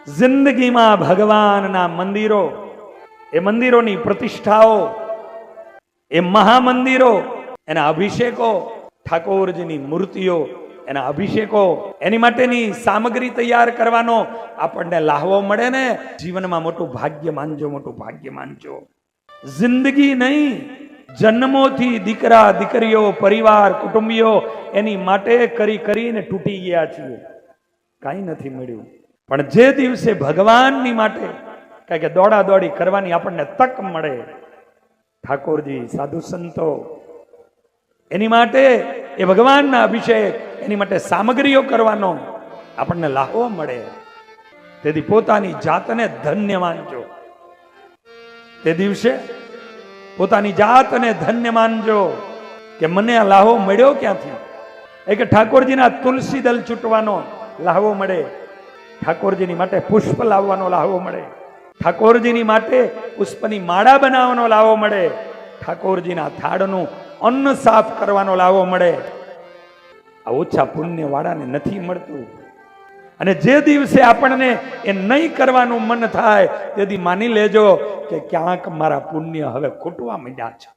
જિંદગીમાં ભગવાનના મંદિરો, એ મંદિરોની પ્રતિષ્ઠાઓ, એ મહામંદિરો, એના અભિષેકો, ઠાકોરજીની મૂર્તિઓ, એના અભિષેકો, એની માટેની સામગ્રી તૈયાર કરવાનો આપણને લાહવો મળે ને, જીવનમાં મોટું ભાગ્ય માનજો, મોટું ભાગ્ય માનજો. જિંદગી નહીં, જન્મોથી દીકરા દીકરીઓ, પરિવાર, કુટુંબીઓ એની માટે કરીને તૂટી ગયા છીએ, કાંઈ નથી મળ્યું. પણ જે દિવસે ભગવાનની માટે કારણ કે દોડા દોડી કરવાની આપણને તક મળે, ઠાકોરજી, સાધુ સંતો, એની માટે એ ભગવાનના અભિષેક, એની માટે સામગ્રીઓ કરવાનો આપણને લાહવો મળે, તેથી પોતાની જાતને ધન્ય માનજો. તે દિવસે પોતાની જાતને ધન્ય માનજો કે મને આ લાહવો મળ્યો ક્યાંથી. એ કે ઠાકોરજીના તુલસી દલ છૂટવાનો લાહવો મળે, ઠાકોરજીની માટે પુષ્પ લાવવાનો લાહવો મળે, ઠાકોરજીની માટે પુષ્પની માળા બનાવવાનો લાહવો મળે, ઠાકોરજીના થાળનું અન્ન સાફ કરવાનો લાહવો મળે. આ ઓછા પુણ્ય વાળાને નથી મળતું. અને જે દિવસે આપણને એ નહીં કરવાનું મન થાય તેથી માની લેજો કે ક્યાંક મારા પુણ્ય હવે ખૂટવા માંડ્યા છે.